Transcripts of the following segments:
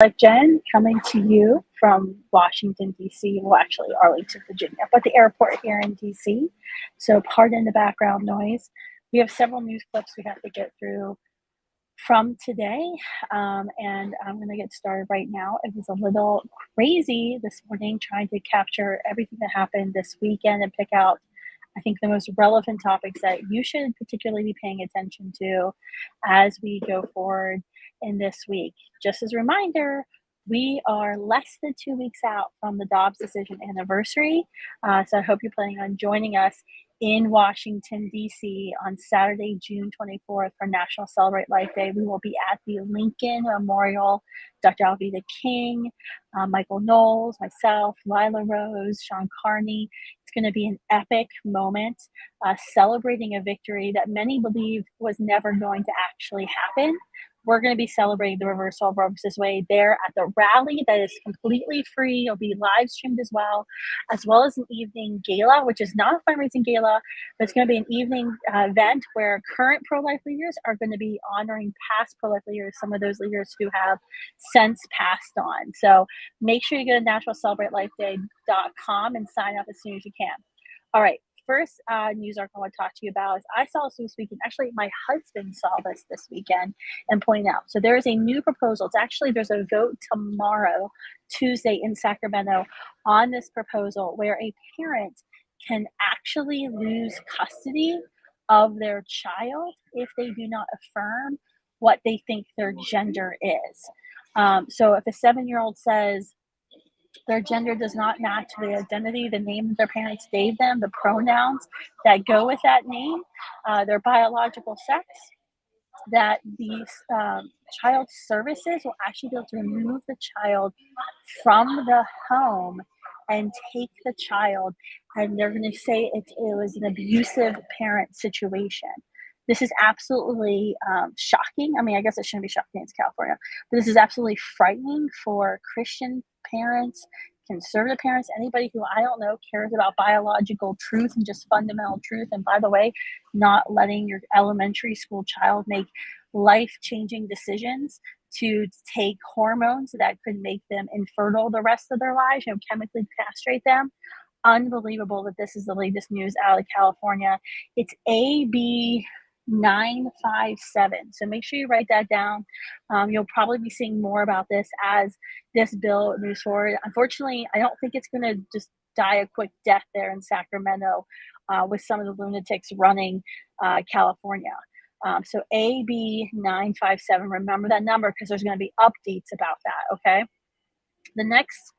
Like Jen coming to you from Washington, D.C., well, actually Arlington, Virginia, but the airport here in D.C. So pardon the background noise. We have several news clips we have to get through from today, and I'm going to get started right now. It was a little crazy this morning trying to capture everything that happened this weekend and pick out, I think, the most relevant topics that you should particularly be paying attention to as we go forward in this week. Just as a reminder, we are less than 2 weeks out from the Dobbs decision anniversary. So I hope you're planning on joining us in Washington, D.C. on Saturday, June 24th for National Celebrate Life Day. We will be at the Lincoln Memorial. Dr. Alveda King, Michael Knowles, myself, Lila Rose, Sean Carney. It's going to be an epic moment, celebrating a victory that many believed was never going to actually happen. We're going to be celebrating the reversal of Roe versus Wade there at the rally that is completely free. It'll be live streamed as well as an evening gala, which is not a fundraising gala, but it's going to be an evening event where current pro-life leaders are going to be honoring past pro-life leaders, some of those leaders who have since passed on. So make sure you go to nationalcelebratelifeday.com and sign up as soon as you can. All right. First news article I want to talk to you about is I saw this weekend. Actually, my husband saw this weekend and pointed out. So there is a new proposal. There's a vote tomorrow, Tuesday, in Sacramento on this proposal where a parent can actually lose custody of their child if they do not affirm what they think their gender is. So if a 7-year-old says their gender does not match the identity, the name that their parents gave them, the pronouns that go with that name, their biological sex, that the child services will actually be able to remove the child from the home and take the child, and they're going to say it was an abusive parent situation. This is absolutely shocking. I mean, I guess it shouldn't be shocking. It's California. But this is absolutely frightening for Christian parents, conservative parents, anybody who I don't know cares about biological truth and just fundamental truth. And by the way, not letting your elementary school child make life-changing decisions to take hormones that could make them infertile the rest of their lives, chemically castrate them. Unbelievable that this is the latest news out of California. It's AB 957. So make sure you write that down. You'll probably be seeing more about this as this bill moves forward. Unfortunately, I don't think it's going to just die a quick death there in Sacramento with some of the lunatics running California. So AB 957, remember that number because there's going to be updates about that, okay? The next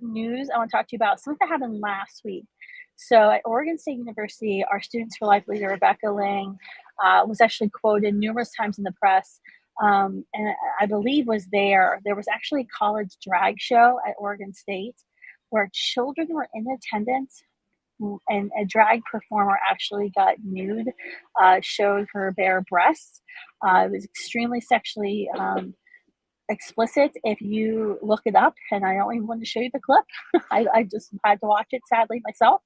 news I want to talk to you about, something that happened last week. So at Oregon State University, our Students for Life leader, Rebecca Lang, was actually quoted numerous times in the press, and I believe there was actually a college drag show at Oregon State where children were in attendance, and a drag performer actually got nude, showed her bare breasts. It was extremely sexually explicit if you look it up, and I don't even want to show you the clip. I just had to watch it, sadly, myself.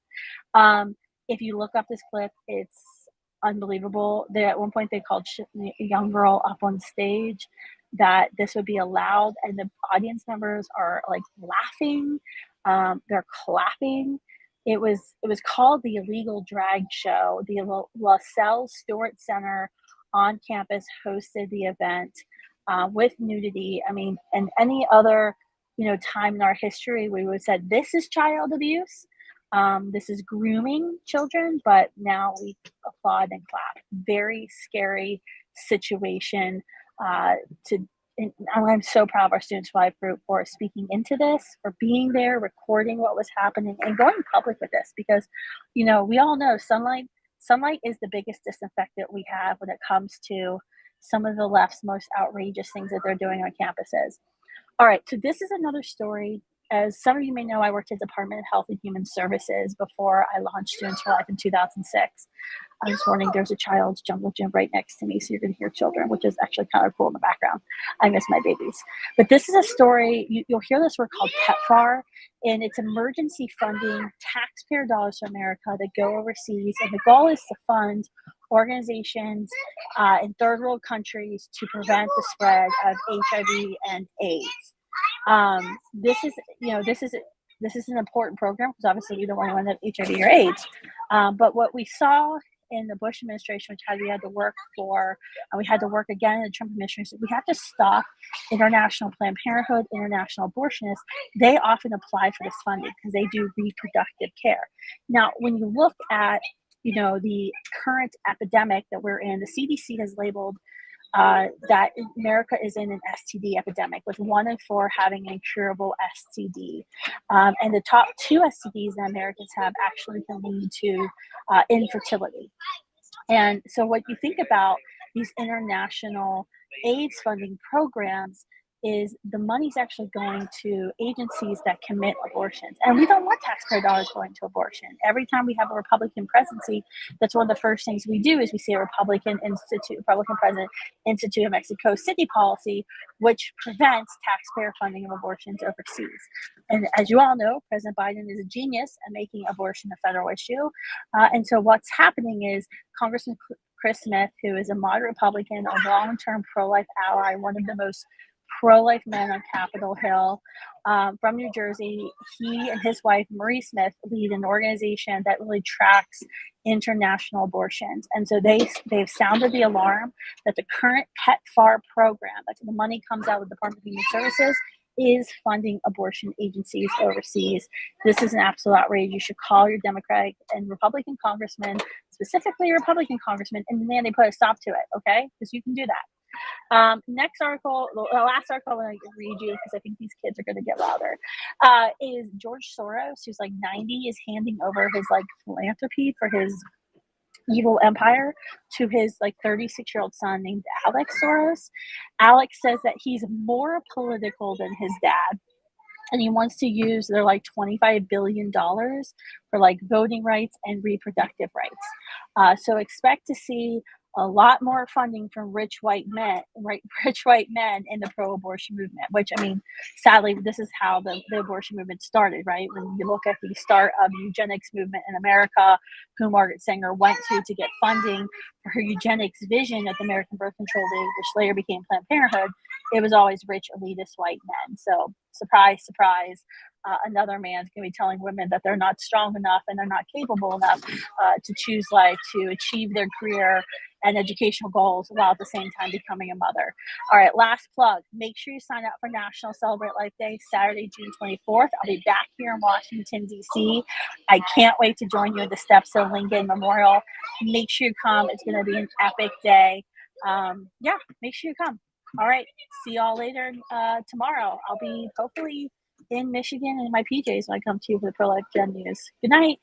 If you look up this clip, it's unbelievable. At one point, they called a young girl up on stage that this would be allowed, and the audience members are like laughing. They're clapping. It was called the Illegal Drag Show. The LaSalle Stewart Center on campus hosted the event with nudity. I mean, and any other time in our history, we would have said this is child abuse. This is grooming children, but now we applaud and clap. Very scary situation. And I'm so proud of our Students for Life group for speaking into this, for being there, recording what was happening, and going public with this because, we all know sunlight is the biggest disinfectant we have when it comes to some of the left's most outrageous things that they're doing on campuses. All right, so this is another story. As some of you may know, I worked at Department of Health and Human Services before I launched Students for Life in 2006. This morning, there's a child's jungle gym right next to me, so you're going to hear children, which is actually kind of cool in the background. I miss my babies. But this is a story, you'll hear this word called PEPFAR, and it's emergency funding, taxpayer dollars from America that go overseas, and the goal is to fund organizations in third world countries to prevent the spread of HIV and AIDS. This is, you know, this is an important program because obviously we don't want anyone to have HIV or AIDS. But what we saw in the Bush administration, which we had to work for, and we had to work again in the Trump administration, we have to stop international Planned Parenthood, international abortionists. They often apply for this funding because they do reproductive care. Now, when you look at, you know, the current epidemic that we're in, the CDC has labeled that America is in an STD epidemic, with 1 in 4 having an incurable STD. And the top 2 STDs that Americans have actually can lead to infertility. And so, what you think about these international AIDS funding programs is the money's actually going to agencies that commit abortions. And we don't want taxpayer dollars going to abortion. Every time we have a Republican presidency, that's one of the first things we do is we see a Republican president institute a Mexico City policy, which prevents taxpayer funding of abortions overseas. And as you all know, President Biden is a genius at making abortion a federal issue. And so what's happening is Congressman Chris Smith, who is a moderate Republican, a long-term pro-life ally, one of the most pro-life men on Capitol Hill, from New Jersey. He and his wife, Marie Smith, lead an organization that really tracks international abortions. And so they've sounded the alarm that the current PEPFAR program, that's the money comes out of the Department of Human Services, is funding abortion agencies overseas. This is an absolute outrage. You should call your Democratic and Republican congressmen, specifically Republican congressmen, and demand they put a stop to it, okay? Because you can do that. Next article, the last article I'm going to read you because I think these kids are going to get louder, is George Soros, who's like 90, is handing over his like philanthropy for his evil empire to his like 36-year-old son named Alex Soros. Alex says that he's more political than his dad, and he wants to use their like $25 billion for like voting rights and reproductive rights. So expect to see a lot more funding from rich white men in the pro-abortion movement, which, I mean, sadly, this is how the abortion movement started, right? When you look at the start of the eugenics movement in America, who Margaret Sanger went to get funding for her eugenics vision at the American Birth Control League, which later became Planned Parenthood, it was always rich, elitist white men. So surprise, surprise, another man's going to be telling women that they're not strong enough and they're not capable enough to choose life, to achieve their career and educational goals while at the same time becoming a mother. All right, last plug. Make sure you sign up for National Celebrate Life Day, Saturday, June 24th. I'll be back here in Washington, D.C. I can't wait to join you at the steps of Lincoln Memorial. Make sure you come. It's going to be an epic day. Yeah, make sure you come. All right, see y'all later tomorrow. I'll be hopefully in Michigan in my PJs when I come to you for the Pro Life Gen News. Good night.